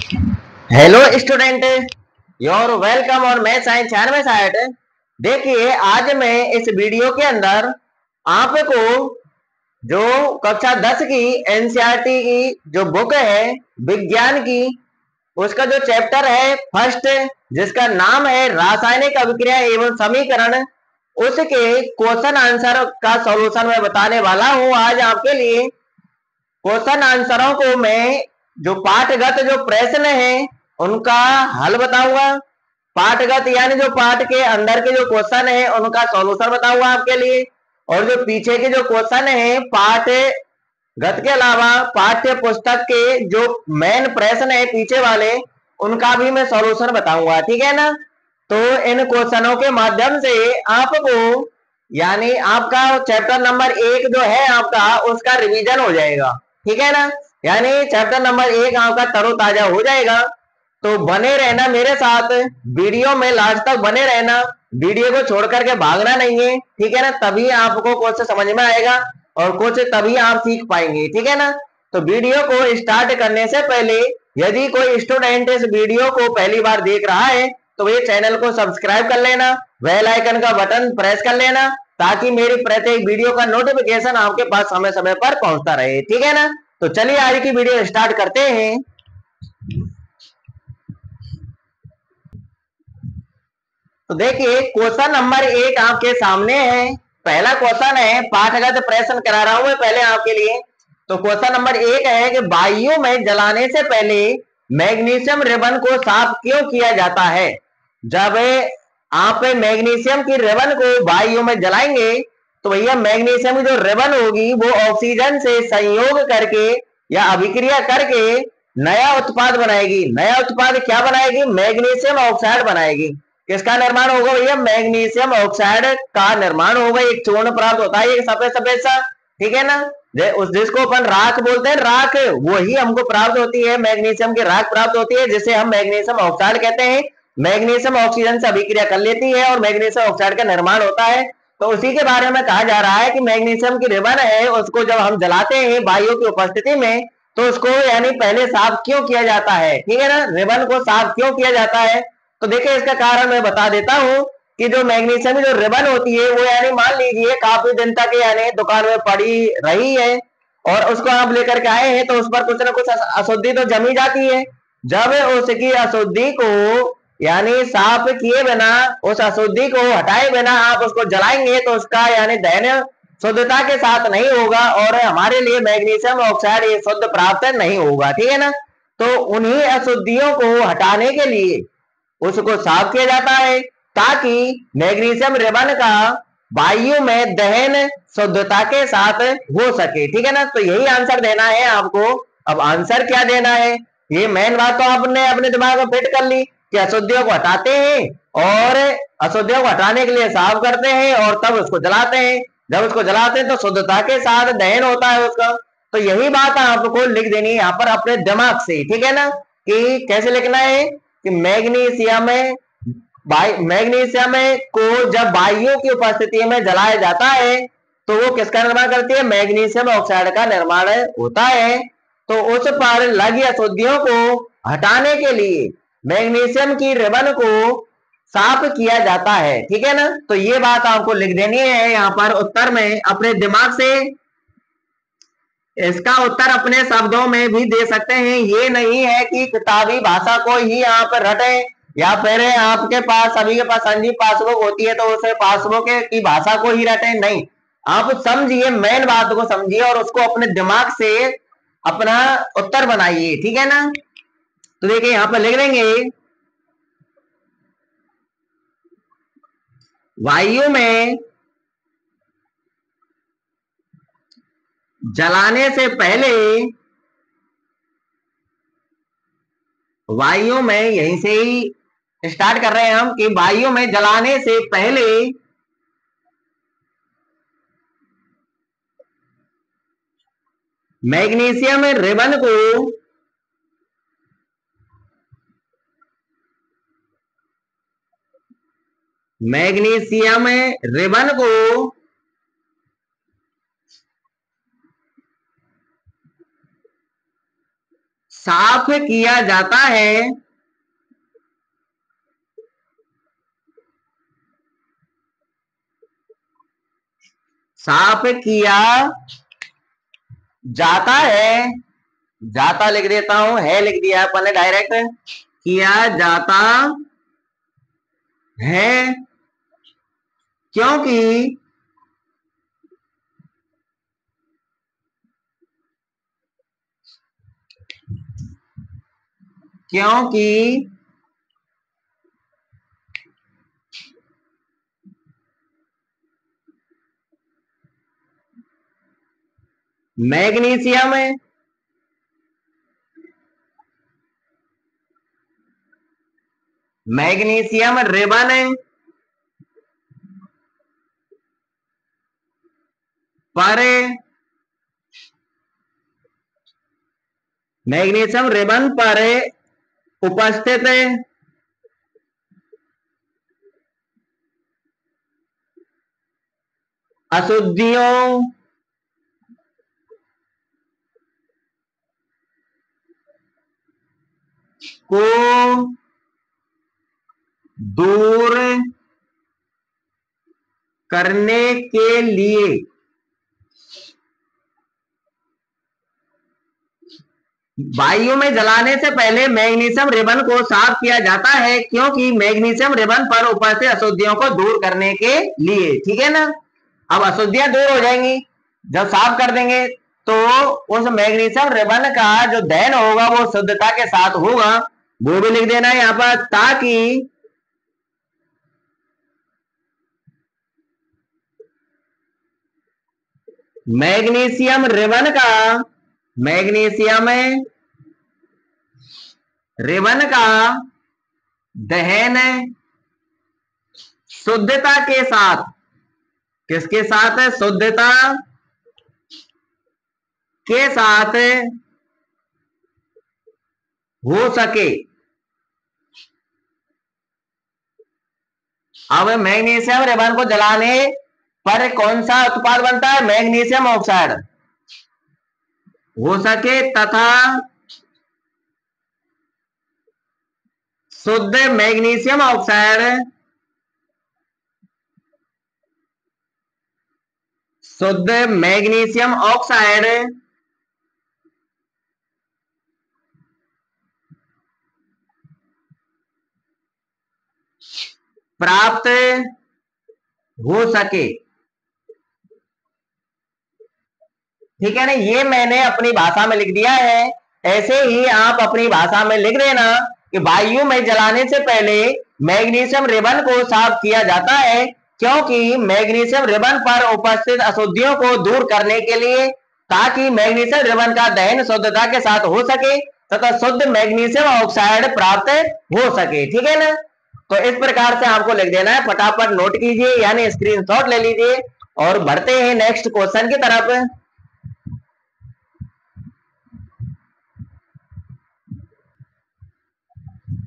Hello student, your welcome और मैं science 96 देखिए, आज मैं इस वीडियो के अंदर आपको जो कक्षा 10 की एनसीईआरटी की जो बुक है विज्ञान की, उसका जो चैप्टर है फर्स्ट, जिसका नाम है रासायनिक अभिक्रिया एवं समीकरण, उसके क्वेश्चन आंसर का सॉल्यूशन मैं बताने वाला हूं आज आपके लिए। क्वेश्चन आंसरों को मैं जो पाठगत जो प्रश्न है उनका हल बताऊंगा। पाठगत यानी जो पाठ के अंदर के जो क्वेश्चन है उनका सॉल्यूशन बताऊंगा आपके लिए। और जो पीछे के जो क्वेश्चन है पाठ गत के अलावा पाठ्य पुस्तक के जो मेन प्रश्न है पीछे वाले, उनका भी मैं सॉल्यूशन बताऊंगा। ठीक है ना? तो इन क्वेश्चनों के माध्यम से आपको यानी आपका चैप्टर नंबर 1 जो है आपका, उसका रिवीजन हो जाएगा। ठीक है ना? यानी चैप्टर नंबर 1 आपका तरोताजा हो जाएगा। तो बने रहना मेरे साथ, वीडियो में लास्ट तक बने रहना, वीडियो को छोड़ करके भागना नहीं है। ठीक है ना? तभी आपको कुछ समझ में आएगा और कुछ तभी आप सीख पाएंगे। ठीक है ना? तो वीडियो को स्टार्ट करने से पहले यदि कोई स्टूडेंट इस वीडियो को पहली बार देख रहा है तो ये चैनल को सब्सक्राइब कर लेना, बेल आइकन का बटन प्रेस कर लेना, ताकि मेरी प्रत्येक वीडियो का नोटिफिकेशन आपके पास समय समय पर पहुंचता रहे। ठीक है ना? तो चलिए आज की वीडियो स्टार्ट करते हैं। तो देखिए, क्वेश्चन नंबर 1 आपके सामने है। पहला क्वेश्चन है, पाठगत प्रश्न करा रहा हूं मैं पहले आपके लिए। तो क्वेश्चन नंबर 1 है कि वायु में जलाने से पहले मैग्नीशियम रिबन को साफ क्यों किया जाता है? जब आप मैग्नीशियम की रिबन को वायु में जलाएंगे तो भैया मैग्नीशियम की जो रिबन होगी वो ऑक्सीजन से संयोग करके या अभिक्रिया करके नया उत्पाद बनाएगी। नया उत्पाद क्या बनाएगी? मैग्नीशियम ऑक्साइड बनाएगी। किसका निर्माण होगा भैया? मैग्नीशियम ऑक्साइड का निर्माण होगा। एक चूर्ण प्राप्त होता है, एक सफेद सफेद सा। ठीक है ना? जिसको अपन राख बोलते हैं, राख, वही हमको प्राप्त होती है। मैग्नीशियम की राख प्राप्त होती है जिसे हम मैग्नीशियम ऑक्साइड कहते हैं। मैग्नीशियम ऑक्सीजन से अभिक्रिया कर लेती है और मैग्नीशियम ऑक्साइड का निर्माण होता है। तो उसी के बारे में कहा जा रहा है कि मैग्नीशियम की रिबन है, उसको जब हम जलाते हैं वायु की उपस्थिति में तो उसको यानी पहले साफ क्यों किया जाता है? ठीक है ना? रिबन को साफ क्यों किया जाता है? तो देखिए, इसका कारण मैं बता देता हूं कि जो मैग्नीशियम की जो रिबन होती है वो यानी मान लीजिए काफी दिन तक यानी दुकान में पड़ी रही है और उसको आप लेकर के आए हैं तो उस पर कुछ ना कुछ अशुद्धि तो जमी जाती है। जब उसकी अशुद्धि को यानी साफ किए बिना, उस अशुद्धि को हटाए बिना आप उसको जलाएंगे तो उसका यानी दहन शुद्धता के साथ नहीं होगा और हमारे लिए मैग्नीशियम ऑक्साइड ये शुद्ध प्राप्त नहीं होगा। ठीक है ना? तो उन्हीं अशुद्धियों को हटाने के लिए उसको साफ किया जाता है ताकि मैग्नीशियम रिबन का वायु में दहन शुद्धता के साथ हो सके। ठीक है ना? तो यही आंसर देना है आपको। अब आंसर क्या देना है, ये मेन बात तो आपने अपने दिमाग में फिट कर ली कि अशुद्धियों को हटाते हैं और अशुद्धियों को हटाने के लिए साफ करते हैं और तब उसको जलाते हैं। जब उसको जलाते हैं तो शुद्धता के साथ दहन होता है उसका। तो यही बात आपको लिख देनी है यहाँ पर अपने दिमाग से। ठीक है ना? कि कैसे लिखना है कि मैग्नीशियम को जब वायु की उपस्थिति में जलाया जाता है तो वो किसका निर्माण करती है? मैग्नीशियम ऑक्साइड का निर्माण होता है। तो उस पर लगी अशुद्धियों को हटाने के लिए मैग्नीशियम की रिबन को साफ किया जाता है। ठीक है ना? तो ये बात आपको लिख देनी है यहाँ पर उत्तर में अपने दिमाग से। इसका उत्तर अपने शब्दों में भी दे सकते हैं। ये नहीं है कि किताबी भाषा को ही आप रटे या फिर आपके पास सभी के पास संजीव पासबुक होती है तो उसे पासबुक की भाषा को ही रटे। नहीं, आप समझिए, मेन बात को समझिए और उसको अपने दिमाग से अपना उत्तर बनाइए। ठीक है ना? तो देखिए यहाँ पर लिख देंगे, वायु में जलाने से पहले, वायु में यहीं से ही स्टार्ट कर रहे हैं हम कि वायु में जलाने से पहले मैग्नीशियम रिबन को मैग्नीशियम रिबन को साफ किया जाता है, साफ किया जाता है, जाता लिख देता हूं, है लिख दिया अपन ने डायरेक्ट, किया जाता है क्योंकि मैग्नीशियम रिबन पर, मैग्नीशियम रिबन पर उपस्थित अशुद्धियों को दूर करने के लिए वायु में जलाने से पहले मैग्नीशियम रिबन को साफ किया जाता है, क्योंकि मैग्नीशियम रिबन पर उपस्थित अशुद्धियों को दूर करने के लिए। ठीक है ना। अब अशुद्धियां दूर हो जाएंगी जब साफ कर देंगे, तो उस मैग्नीशियम रिबन का जो दहन होगा वो शुद्धता के साथ होगा, वो भी लिख देना है यहां पर, ताकि मैग्नीशियम रिबन का दहन शुद्धता के साथ, किसके साथ, शुद्धता के साथ हो सके। अब मैग्नीशियम रिबन को जलाने पर कौन सा उत्पाद बनता है, मैग्नीशियम ऑक्साइड हो सके तथा शुद्ध मैग्नीशियम ऑक्साइड प्राप्त हो सके। ठीक है ना। ये मैंने अपनी भाषा में लिख दिया है, ऐसे ही आप अपनी भाषा में लिख देना कि वायु में जलाने से पहले मैग्नीशियम रिबन को साफ किया जाता है, क्योंकि मैग्नीशियम रिबन पर उपस्थित अशुद्धियों को दूर करने के लिए, ताकि मैग्नीशियम रिबन का दहन शुद्धता के साथ हो सके तथा शुद्ध मैग्नीशियम ऑक्साइड प्राप्त हो सके। ठीक है ना। तो इस प्रकार से आपको लिख देना है, फटाफट नोट कीजिए यानी स्क्रीनशॉट ले लीजिए और बढ़ते हैं नेक्स्ट क्वेश्चन की तरफ।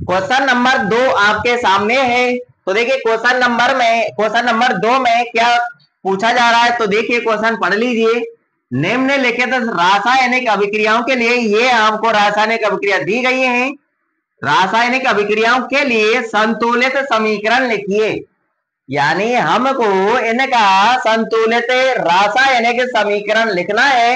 क्वेश्चन नंबर 2 आपके सामने है। तो देखिए क्वेश्चन नंबर 2 में क्या पूछा जा रहा है, तो देखिए क्वेश्चन पढ़ लीजिए। निम्नलिखित रासायनिक अभिक्रियाओं के लिए, ये आपको रासायनिक अभिक्रिया दी गई है, रासायनिक अभिक्रियाओं के लिए संतुलित समीकरण लिखिए। यानी हमको इनका संतुलित रासायनिक समीकरण लिखना है।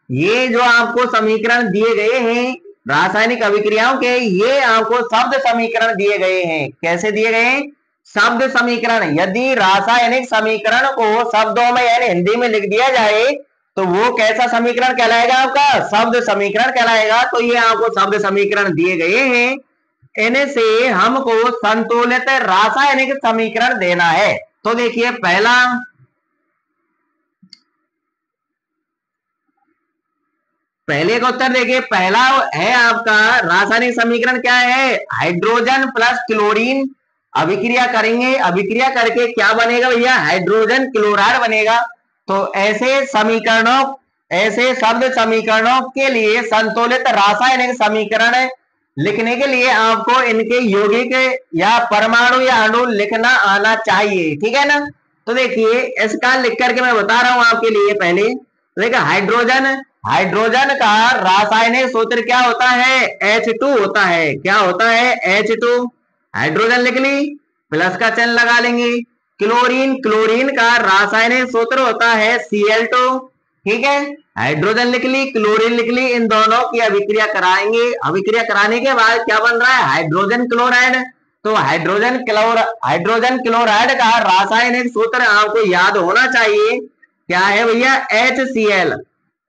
ये जो आपको समीकरण दिए गए हैं रासायनिक अभिक्रियाओं के, ये आपको शब्द समीकरण दिए गए हैं। कैसे दिए गए हैं, शब्द समीकरण। यदि रासायनिक समीकरण को शब्दों में यानी हिंदी में लिख दिया जाए तो वो कैसा समीकरण कहलाएगा, आपका शब्द समीकरण कहलाएगा। तो ये आपको शब्द समीकरण दिए गए हैं, इनसे हमको संतुलित रासायनिक समीकरण देना है। तो देखिए पहले का उत्तर देखिए, पहला है आपका रासायनिक समीकरण क्या है, हाइड्रोजन प्लस क्लोरीन अभिक्रिया करेंगे, अभिक्रिया करके क्या बनेगा भैया, हाइड्रोजन क्लोराइड बनेगा। तो ऐसे शब्द समीकरणों के लिए संतुलित रासायनिक समीकरण लिखने के लिए आपको इनके यौगिक या परमाणु या अणु लिखना आना चाहिए। ठीक है ना। तो देखिए इसका लिख करके मैं बता रहा हूं आपके लिए। पहले देखिए हाइड्रोजन का रासायनिक सूत्र क्या होता है? H2 होता है। क्या होता है? H2। हाइड्रोजन लिख ली, प्लस का चिन्ह लगा लेंगे। क्लोरीन, क्लोरीन का रासायनिक सूत्र होता है Cl2। ठीक है, हाइड्रोजन लिख ली, क्लोरीन लिख ली, इन दोनों की अभिक्रिया कराएंगे। अभिक्रिया कराने के बाद क्या बन रहा है? Hydrogen chloride. तो हाइड्रोजन क्लोराइड का रासायनिक सूत्र आपको याद होना चाहिए। क्या है भैया? HCl।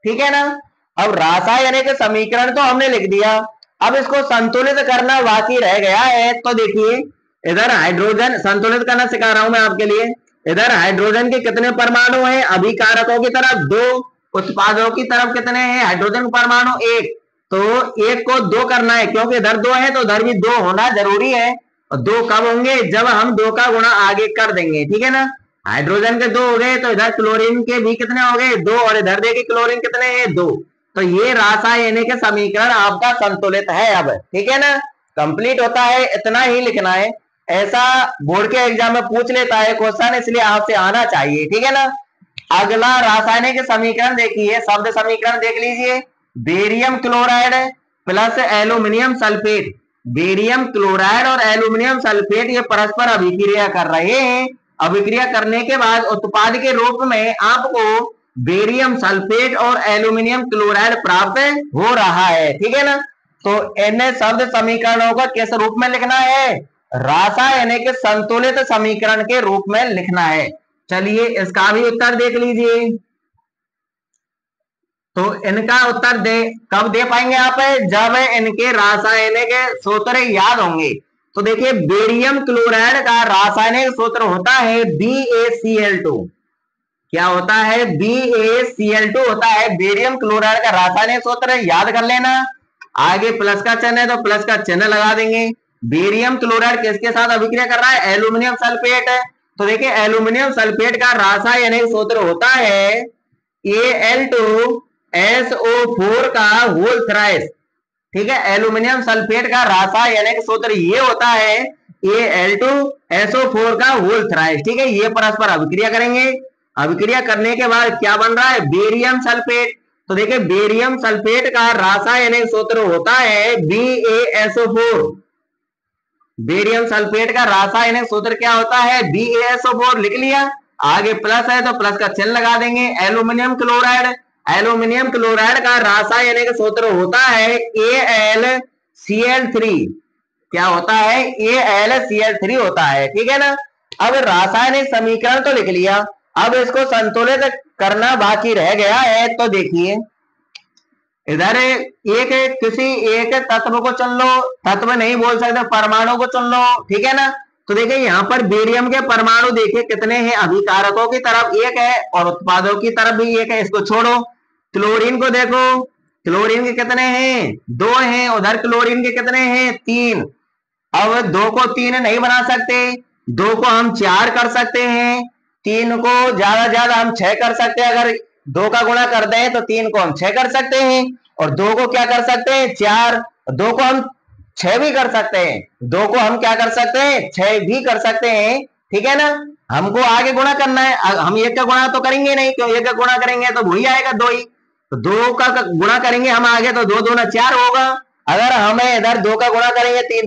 ठीक है ना। अब रासायनिक समीकरण तो हमने लिख दिया, अब इसको संतुलित करना बाकी रह गया है। तो देखिए, इधर हाइड्रोजन संतुलित करना सिखा रहा हूं मैं आपके लिए। इधर हाइड्रोजन के कितने परमाणु हैं? अभिकारकों की तरफ 2, उत्पादों की तरफ कितने हैं? हाइड्रोजन परमाणु 1। तो 1 को 2 करना है, क्योंकि इधर 2 है तो उधर भी 2 होना जरूरी है। और 2 कब होंगे? जब हम 2 का गुणा आगे कर देंगे। ठीक है ना। हाइड्रोजन के 2 हो गए, तो इधर क्लोरीन के भी कितने हो गए? 2। और इधर देखिए क्लोरीन कितने हैं? 2। तो ये रासायनिक समीकरण आपका संतुलित है। अब ठीक है ना, कंप्लीट होता है। इतना ही लिखना है। ऐसा बोर्ड के एग्जाम में पूछ लेता है क्वेश्चन, इसलिए आपसे आना चाहिए। ठीक है ना। अगला रासायनिक समीकरण देखिए, शब्द समीकरण देख लीजिए। Barium chloride plus aluminium sulphate. Barium chloride और एल्यूमिनियम सल्फेट ये परस्पर अभिक्रिया कर रहे हैं। अभिक्रिया करने के बाद उत्पाद के रूप में आपको बेरियम सल्फेट और एल्यूमिनियम क्लोराइड प्राप्त हो रहा है। ठीक है ना। तो इन शब्द समीकरणों को किस रूप में लिखना है? रासायनिक संतुलित समीकरण के रूप में लिखना है। चलिए इसका भी उत्तर देख लीजिए। तो इनका उत्तर कब दे पाएंगे आप? जब इनके रासायनिक सूत्र याद होंगे। तो देखिए, बेरियम क्लोराइड का रासायनिक सूत्र होता है BaCl2। क्या होता है? BaCl2 होता है। बेरियम क्लोराइड का रासायनिक सूत्र याद कर लेना। आगे प्लस का चिन्ह है तो प्लस का चिन्ह लगा देंगे। बेरियम क्लोराइड किसके साथ अभिक्रिया कर रहा है? Aluminium sulphate. तो देखिए, एल्यूमिनियम सल्फेट का रासायनिक सूत्र होता है Al2SO4 का होल थ्राइस। ठीक है, एल्यूमिनियम सल्फेट का रासायनिक सूत्र ये होता है Al2SO4 का होल थ्राइस। ठीक है, ये परस्पर अभिक्रिया करेंगे। अभिक्रिया करने के बाद क्या बन रहा है? Barium sulphate. तो देखिए, बेरियम सल्फेट का रासायनिक सूत्र होता है BaSO4। बेरियम सल्फेट का रासायनिक सूत्र क्या होता है? BaSO4 लिख लिया। आगे प्लस है तो प्लस का चिन्ह लगा देंगे। एल्यूमिनियम क्लोराइड, एल्यूमिनियम क्लोराइड का रासायनिक सूत्र होता है AlCl3। क्या होता है? AlCl3 होता है। ठीक है ना। अब रासायनिक समीकरण तो लिख लिया, अब इसको संतुलित करना बाकी रह गया है। तो देखिए, इधर किसी एक तत्व को चुन लो, तत्व नहीं बोल सकते, परमाणु को चुन लो। ठीक है ना। तो देखिए, यहाँ पर बेरियम के परमाणु देखिए कितने हैं? अभिकारकों की तरफ 1 है और उत्पादों की तरफ भी 1 है, इसको छोड़ो। क्लोरीन को देखो, क्लोरीन के कितने हैं? 2 हैं। उधर क्लोरीन के कितने हैं? 3। अब 2 को 3 नहीं बना सकते, 2 को हम 4 कर सकते हैं, 3 को ज्यादा हम 6 कर सकते हैं। अगर 2 का गुणा कर दें तो 3 को हम 6 कर सकते हैं, और 2 को क्या कर सकते हैं? 4। 2 को हम 6 भी कर सकते हैं, 2 को हम क्या कर सकते हैं? 6 भी कर सकते हैं। ठीक है ना। हमको आगे गुणा करना है, हम 1 का गुणा तो करेंगे नहीं, क्यों? 1 का गुणा करेंगे तो वही आएगा 2 ही। तो 2 का गुणा करेंगे हम आगे तो 2 दूना 4 होगा। अगर हमें इधर 2 का गुणा करेंगे 3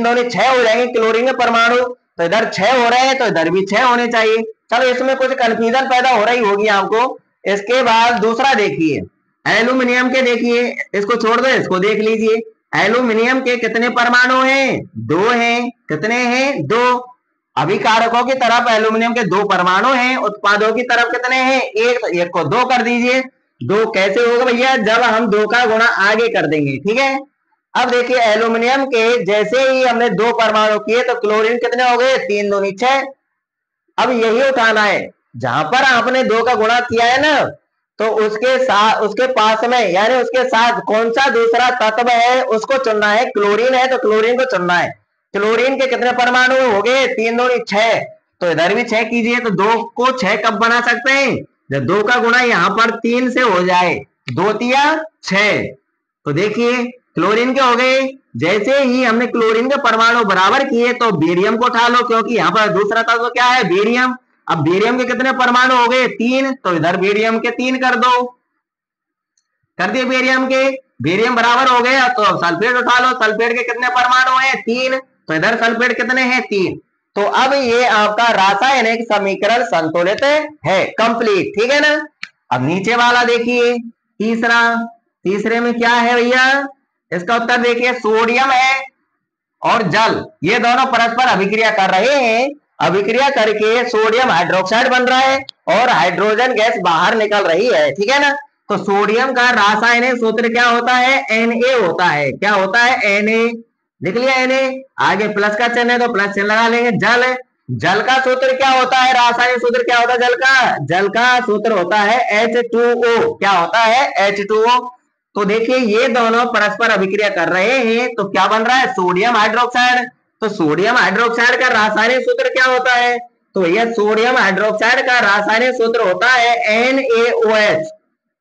दूनी 6 हो जाएंगे क्लोरीन के परमाणु। तो इधर 6 हो रहे हैं तो इधर भी 6 होने चाहिए। चलो, इसमें कुछ कंफ्यूजन पैदा हो रही होगी आपको। इसके बाद दूसरा देखिए, एल्यूमिनियम के देखिए, इसको छोड़ दो, इसको देख लीजिए। एल्यूमिनियम के कितने परमाणु हैं? 2 हैं। कितने हैं? 2। अभिकारकों की तरफ एल्यूमिनियम के 2 परमाणु हैं, उत्पादों की तरफ कितने हैं? 1। तो 1 को 2 कर दीजिए। 2 कैसे होगा भैया? जब हम 2 का गुणा आगे कर देंगे। ठीक है। अब देखिए, एल्यूमिनियम के जैसे ही हमने 2 परमाणु किए तो क्लोरीन कितने हो गए? 3 दूनी 6। अब यही उठाना है, जहां पर आपने 2 का गुणा किया है ना, तो उसके साथ, उसके पास में, यानी उसके साथ कौन सा दूसरा तत्व है उसको चुनना है। क्लोरीन है तो क्लोरीन को चुनना है। क्लोरीन के कितने परमाणु हो गए? 3 दूनी 6। तो इधर भी 6 कीजिए। तो 2 को 6 कब बना सकते हैं? जब 2 का गुणा यहाँ पर 3 से हो जाए। 2 तिया 6। तो देखिए, क्लोरीन के हो गए। जैसे ही हमने क्लोरीन के परमाणु बराबर किए तो बेरियम को उठा लो, क्योंकि यहाँ पर दूसरा तत्व क्या है? बेरियम। अब बेरियम के कितने परमाणु हो गए? 3। तो इधर बेरियम के 3 कर दो। कर दिए बेरियम के, बेरियम बराबर हो गया तो अब सल्फेट उठा लो, सल्फेट के कितने परमाणु हैं 3, तो इधर सल्फेट कितने हैं 3। तो अब ये आपका रासायनिक समीकरण संतुलित है, कंप्लीट, ठीक है ना। अब नीचे वाला देखिए तीसरा, तीसरे में क्या है भैया, इसका उत्तर देखिए सोडियम है और जल ये दोनों परस्पर अभिक्रिया कर रहे हैं, अभिक्रिया करके सोडियम हाइड्रोक्साइड बन रहा है और हाइड्रोजन गैस बाहर निकल रही है, ठीक है ना। तो सोडियम का रासायनिक सूत्र क्या होता है, Na होता है, क्या होता है Na, लिख लिया Na, आगे प्लस का चिन्ह है तो प्लस चिन्ह लगा लेंगे। जल, जल का सूत्र क्या होता है, रासायनिक सूत्र क्या होता है जल का, जल का सूत्र होता है H2O, क्या होता है H2O। तो देखिए ये दोनों परस्पर अभिक्रिया कर रहे हैं तो क्या बन रहा है सोडियम हाइड्रोक्साइड। तो सोडियम हाइड्रोक्साइड का रासायनिक सूत्र क्या होता है, तो भैया सोडियम हाइड्रोक्साइड का रासायनिक सूत्र होता है NaOH,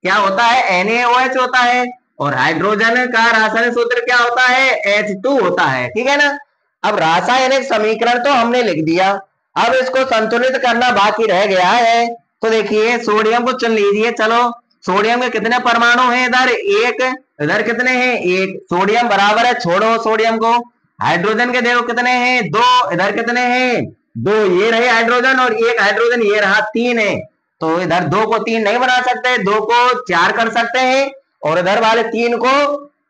क्या होता है NaOH होता है, और हाइड्रोजन का रासायनिक सूत्र क्या होता है H2 होता है, ठीक है ना। अब रासायनिक समीकरण तो हमने लिख दिया, अब इसको संतुलित करना बाकी रह गया है। तो देखिए सोडियम को चुन लीजिए, चलो सोडियम के कितने परमाणु हैं, इधर एक, इधर कितने हैं एक, सोडियम बराबर है, छोड़ो सोडियम को, हाइड्रोजन के देखो कितने हैं 2, इधर कितने हैं 2, ये रहे हाइड्रोजन और एक हाइड्रोजन ये रहा 3 है। तो इधर 2 को 3 नहीं बना सकते, 2 को 4 कर सकते हैं और इधर वाले 3 को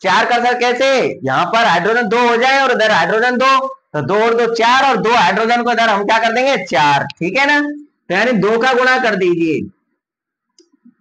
4 कर सकते, कैसे, यहाँ पर हाइड्रोजन 2 हो जाए और इधर हाइड्रोजन 2, तो 2 और 2 4 और 2 हाइड्रोजन को इधर हम क्या कर देंगे 4, ठीक है ना। तो यानी 2 का गुणा कर दीजिए,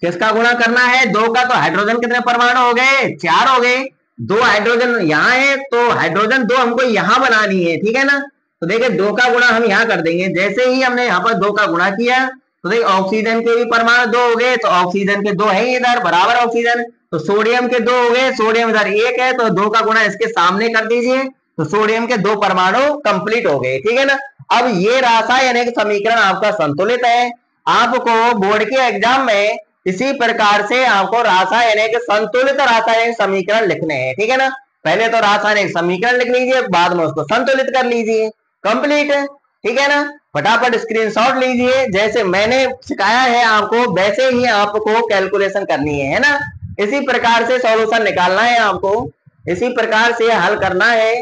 किसका गुणा करना है 2 का, तो हाइड्रोजन कितने परमाणु हो गए 4 हो गए, 2 हाइड्रोजन यहाँ है तो हाइड्रोजन 2 हमको यहाँ बनानी है, ठीक है ना। तो देखिए 2 का गुणा हम यहाँ कर देंगे, जैसे ही हमने यहाँ पर 2 का गुणा किया तो देखिए ऑक्सीजन के भी परमाणु 2 हो गए, तो ऑक्सीजन के 2 है इधर बराबर ऑक्सीजन, तो सोडियम के 2 हो गए, सोडियम इधर 1 है तो 2 का गुणा इसके सामने कर दीजिए, तो सोडियम के 2 परमाणु कंप्लीट हो गए, ठीक है ना। अब ये रासायनिक समीकरण आपका संतुलित है। आपको बोर्ड के एग्जाम में इसी प्रकार से आपको रासायनिक संतुलित रासायनिक समीकरण लिखने हैं, ठीक है ना। पहले तो रासायनिक समीकरण लिख लीजिए, बाद में उसको संतुलित कर लीजिए, कंप्लीट है, ठीक है ना। फटाफट स्क्रीनशॉट लीजिए, जैसे मैंने सिखाया है आपको वैसे ही आपको कैलकुलेशन करनी है ना। इसी प्रकार से सॉल्यूशन निकालना है आपको, इसी प्रकार से हल करना है।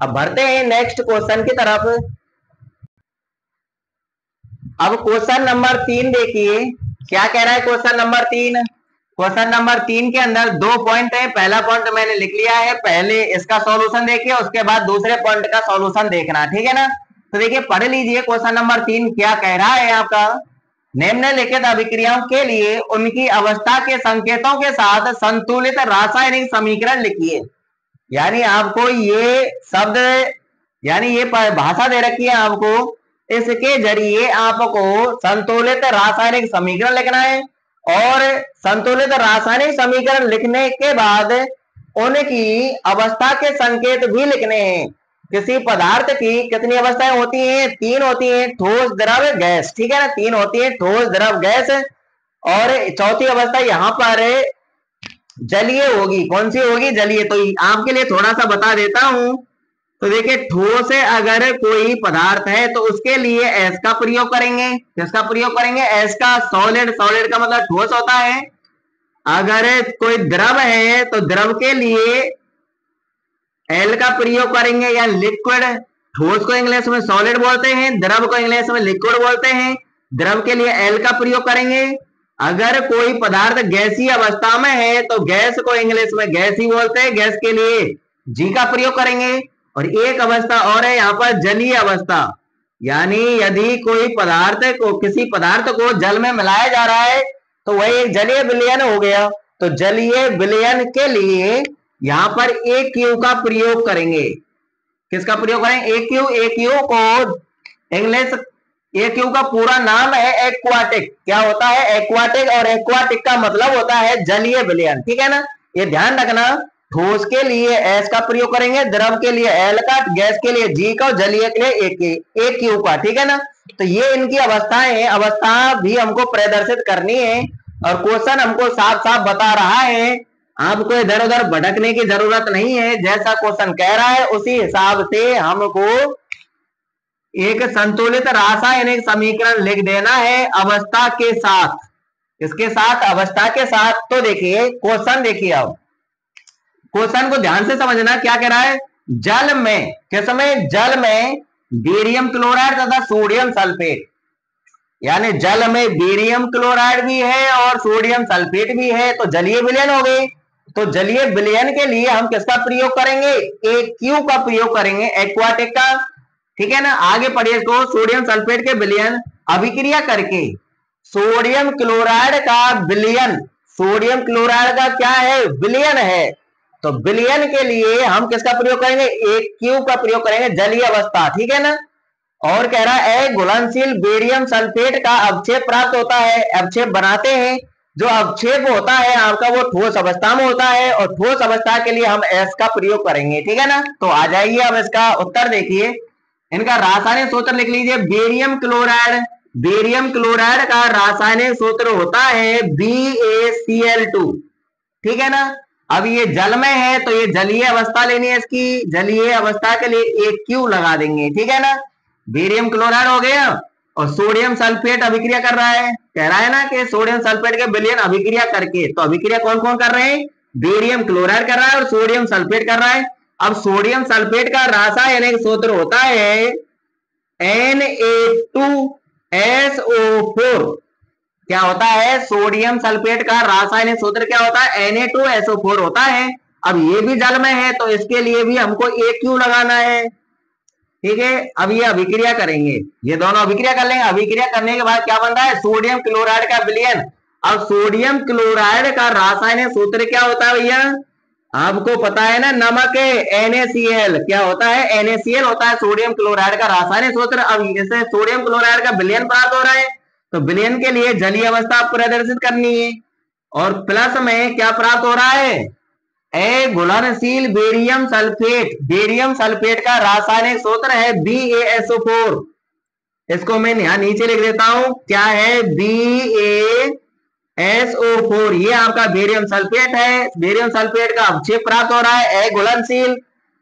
अब बढ़ते हैं नेक्स्ट क्वेश्चन की तरफ। अब क्वेश्चन नंबर 3 देखिए क्या कह रहा है क्वेश्चन नंबर 3। क्वेश्चन नंबर 3 के अंदर 2 पॉइंट है, पहला पॉइंट मैंने लिख लिया है, पहले इसका सॉल्यूशन देखिए उसके बाद दूसरे पॉइंट का सॉल्यूशन देखना, ठीक है ना। तो देखिए पढ़ लीजिए क्वेश्चन नंबर 3 क्या कह रहा है आपका, निम्नलिखित अभिक्रियाओं के लिए उनकी अवस्था के संकेतों के साथ संतुलित रासायनिक समीकरण लिखिए। यानी आपको ये शब्द, यानी ये भाषा दे रखी है आपको, इसके जरिए आपको संतुलित रासायनिक समीकरण लिखना है और संतुलित रासायनिक समीकरण लिखने के बाद उनकी अवस्था के संकेत भी लिखने हैं। किसी पदार्थ की कितनी अवस्थाएं होती हैं 3 होती हैं, ठोस द्रव गैस, ठीक है ना, 3 होती है ठोस द्रव गैस, और चौथी अवस्था यहाँ पर जलीय होगी, कौन सी होगी जलीय। तो आपके लिए थोड़ा सा बता देता हूं, तो देखिए ठोस है अगर कोई पदार्थ है तो उसके लिए एस का प्रयोग करेंगे, किसका प्रयोग करेंगे एस का, सॉलिड, सॉलिड का मतलब ठोस होता है। अगर कोई द्रव है तो द्रव के लिए एल का प्रयोग करेंगे, या लिक्विड, ठोस को इंग्लिश में सॉलिड बोलते हैं, द्रव को इंग्लिश में लिक्विड बोलते हैं, द्रव के लिए एल का प्रयोग करेंगे। अगर कोई पदार्थ गैसीय अवस्था में है तो गैस को इंग्लिश में गैस ही बोलते हैं, गैस के लिए जी का प्रयोग करेंगे। और एक अवस्था और है यहाँ पर जलीय अवस्था, यानी यदि कोई पदार्थ को, किसी पदार्थ को जल में मिलाया जा रहा है तो वह एक जलीय विलयन हो गया। तो जलीय विलयन के लिए यहाँ पर एक क्यू का प्रयोग करेंगे, किसका प्रयोग करेंगे एक क्यू। एक क्यू को इंग्लिश, एक क्यू का पूरा नाम है एक्वाटिक, क्या होता है एक्वाटिक, और एक्वाटिक का मतलब होता है जलीय विलयन, ठीक है ना। ये ध्यान रखना, ठोस के लिए एस का प्रयोग करेंगे, द्रव के लिए एल का, गैस के लिए जी का, और जलीय के लिए एक क्यू का, ठीक है ना। तो ये इनकी अवस्थाएं हैं, अवस्था भी हमको प्रदर्शित करनी है और क्वेश्चन हमको साफ साफ बता रहा है, आपको इधर उधर भटकने की जरूरत नहीं है, जैसा क्वेश्चन कह रहा है उसी हिसाब से हमको एक संतुलित रासायनिक समीकरण लिख देना है अवस्था के साथ, इसके साथ अवस्था के साथ। तो देखिए क्वेश्चन, देखिए अब क्वेश्चन को ध्यान से समझना, क्या कह रहा है, जल में, किस में, जल में बेरियम क्लोराइड तथा सोडियम सल्फेट, यानी जल में बेरियम क्लोराइड भी है और सोडियम सल्फेट भी है, तो जलीय विलयन हो गई। तो जलीय विलयन के लिए हम किसका प्रयोग करेंगे, AQ का प्रयोग करेंगे, एक्वाटिक का। ठीक है ना, आगे पढ़िए इसको, सोडियम सल्फेट के विलयन अभिक्रिया करके सोडियम क्लोराइड का विलयन, सोडियम क्लोराइड का क्या है, विलयन है। तो विलयन के लिए हम किसका प्रयोग करेंगे, AQ का प्रयोग करेंगे, जलीय अवस्था। ठीक है ना। और कह रहा है घुलनशील बेरियम सल्फेट का अवक्षेप प्राप्त होता है, अवक्षेप बनाते हैं। जो अवक्षेप होता है आपका वो ठोस अवस्था में होता है, और ठोस अवस्था के लिए हम S का प्रयोग करेंगे। ठीक है ना। तो आ जाइए अब इसका उत्तर देखिए, इनका रासायनिक सूत्र लिख लीजिए, बेरियम क्लोराइड, बेरियम क्लोराइड का रासायनिक सूत्र होता है BaCl2। ठीक है ना। अब ये जल में है तो ये जलीय अवस्था लेनी है, इसकी जलीय अवस्था के लिए AQ लगा देंगे। ठीक है ना, बेरियम क्लोराइड हो गया और सोडियम सल्फेट अभिक्रिया कर रहा है, कह रहा है ना कि सोडियम सल्फेट के विलयन अभिक्रिया करके, तो अभिक्रिया कौन कौन कर रहे हैं, बेरियम क्लोराइड कर रहा है और सोडियम सल्फेट कर रहा है। अब सोडियम सल्फेट का रासायनिक सूत्र होता है Na2SO4। क्या होता है, सोडियम सल्फेट का रासायनिक सूत्र क्या होता है, Na2SO4 होता है। अब ये भी जल में है तो इसके लिए भी हमको AQ लगाना है। ठीक है, अब ये अभिक्रिया करेंगे, ये दोनों अभिक्रिया कर लेंगे। अभिक्रिया करने के बाद क्या बन रहा है, सोडियम क्लोराइड का विलयन। अब सोडियम क्लोराइड का रासायनिक सूत्र क्या होता है भैया, आपको पता है ना, नमक है, NaCl। क्या होता है, NaCl होता है सोडियम क्लोराइड का रासायनिक सूत्र। अब जैसे सोडियम क्लोराइड का विलयन प्राप्त हो रहा है, तो विलयन के लिए जलीय अवस्था प्रदर्शित करनी है, और प्लस में क्या प्राप्त हो रहा है, घुलनशील बेरियम सल्फेट, बेरियम सल्फेट का रासायनिक सूत्र है BaSO4। इसको मैं यहाँ नीचे लिख देता हूं, क्या है, BaSO4। ये आपका बेरियम सल्फेट है, बेरियम सल्फेट का अवक्षेप प्राप्त हो रहा है, घुलनशील।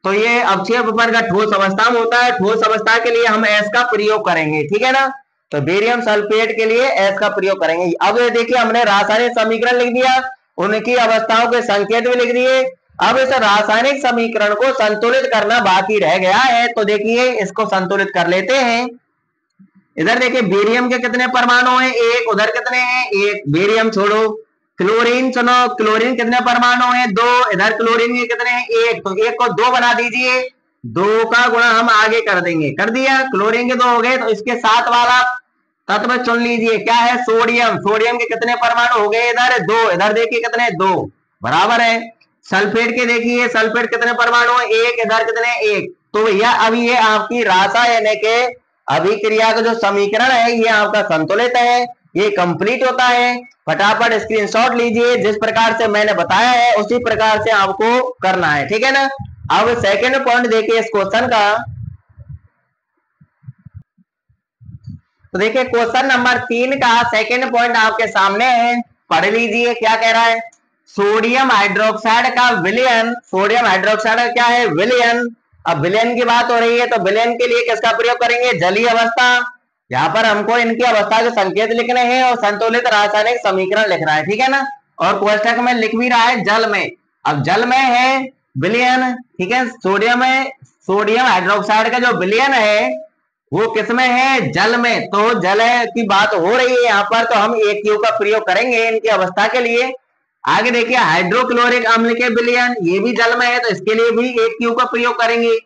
तो ये अवक्षेप पर का ठोस अवस्था में होता है, ठोस अवस्था के लिए हम S का प्रयोग करेंगे। ठीक है ना, तो बेरियम सल्फेट के लिए S का प्रयोग करेंगे। अब देखिए हमने रासायनिक समीकरण लिख दिया, उनकी अवस्थाओं के संकेत भी लिख दिए। अब इस रासायनिक समीकरण को संतुलित करना बाकी रह गया है, तो देखिए इसको संतुलित कर लेते हैं। इधर देखिए बेरियम के कितने परमाणु हैं, एक, उधर कितने हैं, एक, बेरियम छोड़ो। क्लोरीन सुनो, क्लोरीन कितने परमाणु हैं, दो, इधर क्लोरीन के कितने हैं, एक, तो एक को दो बना दीजिए, दो का गुणा हम आगे कर देंगे, कर दिया, क्लोरीन के दो हो गए। तो इसके साथ वाला तत्व चुन लीजिए, क्या है, सोडियम। सोडियम के कितने परमाणु हो गए, इधर दो, इधर देखिए कितने, दो, बराबर है। सल्फेट के देखिए, सल्फेट कितने परमाणु है, एक, इधर कितने, एक। तो भैया अभी ये आपकी रासायनिक अभिक्रिया का जो समीकरण है ये आपका संतुलित है, ये कंप्लीट होता है। फटाफट स्क्रीनशॉट लीजिए, जिस प्रकार से मैंने बताया है उसी प्रकार से आपको करना है। ठीक है ना। अब सेकंड पॉइंट देखिए इस क्वेश्चन का, तो देखिए क्वेश्चन नंबर 3 का सेकंड पॉइंट आपके सामने है, पढ़ लीजिए क्या कह रहा है। सोडियम हाइड्रोक्साइड का विलयन, सोडियम हाइड्रोक्साइड का क्या है, विलयन। अब विलयन की बात हो रही है तो विलयन के लिए किसका प्रयोग करेंगे, जलीय अवस्था। यहाँ पर हमको इनकी अवस्था के संकेत लिखने हैं और संतुलित रासायनिक समीकरण लिख रहा है। ठीक है ना, और कोष्टक में लिख भी रहा है जल में। अब जल में है विलयन, ठीक है, सोडियम है, सोडियम हाइड्रोक्साइड का जो विलयन है वो किसमें है, जल में। तो जल की बात हो रही है यहाँ पर, तो हम AQ का प्रयोग करेंगे इनकी अवस्था के लिए। आगे देखिए हाइड्रोक्लोरिक अम्ल के विलयन, ये भी जल में है तो इसके लिए भी AQ का प्रयोग करेंगे,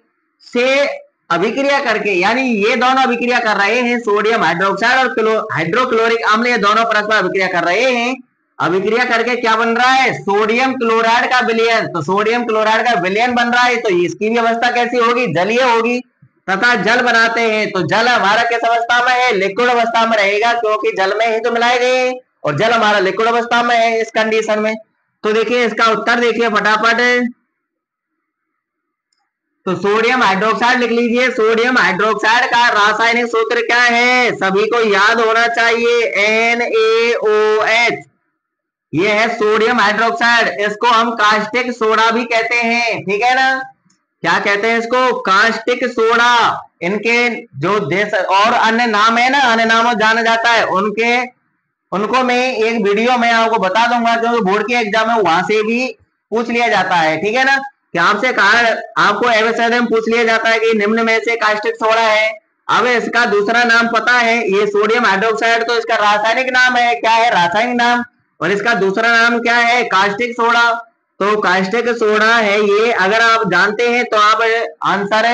से अभिक्रिया करके, यानी ये दोनों अभिक्रिया कर रहे हैं, सोडियम हाइड्रोक्साइड और हाइड्रोक्लोरिक अम्ल, ये दोनों परस्पर अभिक्रिया कर रहे हैं। अभिक्रिया करके क्या बन रहा है, सोडियम क्लोराइड का विलयन। तो सोडियम क्लोराइड का विलयन बन रहा है, तो इसकी भी अवस्था कैसी होगी, जलीय होगी, तथा जल बनाते हैं। तो जल हमारा किस अवस्था में है, लिक्विड अवस्था में रहेगा, क्योंकि जल में ही तो मिलाए गए और जल हमारा लिक्विड अवस्था में है इस कंडीशन में। तो देखिए इसका उत्तर देखिए फटाफट, तो सोडियम हाइड्रोक्साइड लिख लीजिए। सोडियम हाइड्रोक्साइड का रासायनिक सूत्र क्या है, सभी को याद होना चाहिए, NaOH। ये है सोडियम हाइड्रोक्साइड, इसको हम कास्टिक सोडा भी कहते हैं। ठीक है ना, क्या कहते हैं इसको, कास्टिक सोडा। इनके जो देश और अन्य नाम है ना, अन्य नामों जाना जाता है, उनके उनको मैं एक वीडियो में आपको बता दूंगा, क्योंकि बोर्ड के एग्जाम में वहां से भी पूछ लिया जाता है, ठीक है ना, कि आपसे कहा आपको एवरेज में पूछ लिया जाता है कि निम्न में से कास्टिक सोडा है, अब इसका दूसरा नाम पता है, ये सोडियम हाइड्रोक्साइड, तो इसका रासायनिक नाम है, क्या है रासायनिक नाम, और इसका दूसरा नाम क्या है, कास्टिक सोडा। तो कास्टिक सोडा है ये, अगर आप जानते हैं तो आप आंसर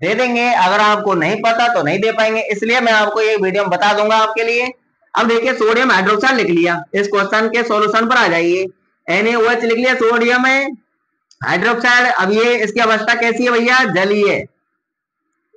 दे देंगे, अगर आपको नहीं पता तो नहीं दे पाएंगे, इसलिए मैं आपको ये वीडियो में बता दूंगा आपके लिए। अब देखिए सोडियम हाइड्रोक्साइड लिख लिया, इस क्वेश्चन के सॉल्यूशन पर आ जाइए, NaOH लिख लिया, सोडियम है हाइड्रोक्साइड। अब ये इसकी अवस्था कैसी है भैया, जलीय,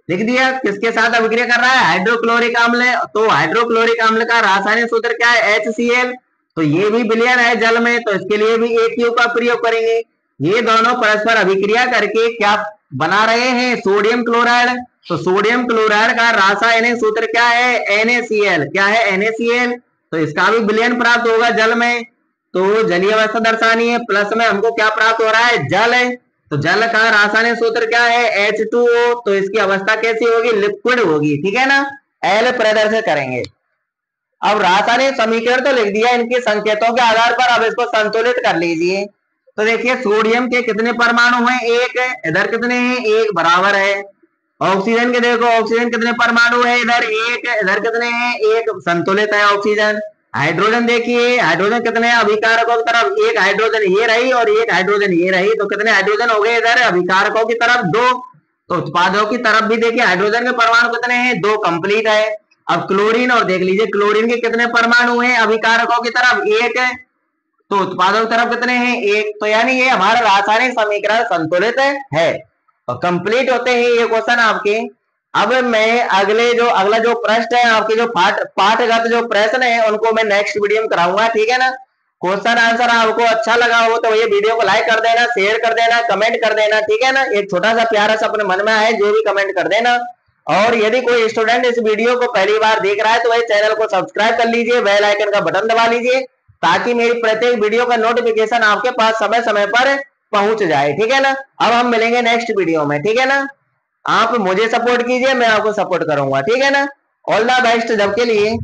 लिख दिया, किसके साथ अभिक्रिया कर रहा है, हाइड्रोक्लोरिक अम्ल, तो हाइड्रोक्लोरिक अम्ल का रासायनिक सूत्र क्या है, HCl, तो ये भी विलयन है जल में, तो इसके लिए भी AQ का प्रयोग करेंगे। ये दोनों परस्पर अभिक्रिया करके क्या बना रहे हैं, सोडियम क्लोराइड, तो सोडियम क्लोराइड का रासायनिक सूत्र क्या है, NaCl, क्या है NaCl, तो इसका भी विलयन प्राप्त होगा जल में, तो जलीय अवस्था दर्शानी है, प्लस में हमको क्या प्राप्त हो रहा है, जल है, तो जल का रासायनिक सूत्र क्या है, H2O, तो इसकी अवस्था कैसी होगी, लिक्विड होगी, ठीक है ना, L प्रदर्शित करेंगे। अब रासायनिक समीकरण तो लिख दिया, इनके संकेतों के आधार पर अब इसको संतुलित कर लीजिए। तो देखिए सोडियम के कितने परमाणु हैं, एक, इधर कितने हैं, एक, बराबर है। ऑक्सीजन के देखो, ऑक्सीजन कितने परमाणु है, इधर एक, इधर कितने हैं, एक, संतुलित है ऑक्सीजन। हाइड्रोजन देखिए, हाइड्रोजन कितने हैं, अभिकारकों की तरफ एक हाइड्रोजन ये रही और एक हाइड्रोजन ये रही, तो कितने हाइड्रोजन हो गए इधर, अभिकारकों की तरफ दो, तो उत्पादों की तरफ भी देखिए हाइड्रोजन के परमाणु कितने हैं, दो, कंप्लीट है। अब क्लोरीन, और देख लीजिए क्लोरीन के कितने परमाणु हैं, अभिकारकों की तरफ एक है, तो उत्पादों की तरफ कितने हैं, एक, तो यानी ये हमारा रासायनिक समीकरण संतुलित है और कंप्लीट होते हैं ये क्वेश्चन आपके। अब मैं अगला जो प्रश्न है आपके, जो पाठगत जो प्रश्न है उनको मैं नेक्स्ट वीडियो में कराऊंगा, ठीक है ना। क्वेश्चन आंसर आपको अच्छा लगा हो तो ये वीडियो को लाइक कर देना, शेयर कर देना, कमेंट कर देना, ठीक है ना, एक छोटा सा प्यारा सा अपने मन में आए जो भी कमेंट कर देना। और यदि कोई स्टूडेंट इस वीडियो को पहली बार देख रहा है तो वही चैनल को सब्सक्राइब कर लीजिए, बेल आइकन का बटन दबा लीजिए, ताकि मेरी प्रत्येक वीडियो का नोटिफिकेशन आपके पास समय समय पर पहुंच जाए, ठीक है ना। अब हम मिलेंगे नेक्स्ट वीडियो में, ठीक है ना, आप मुझे सपोर्ट कीजिए, मैं आपको सपोर्ट करूंगा, ठीक है ना। ऑल द बेस्ट जब के लिए।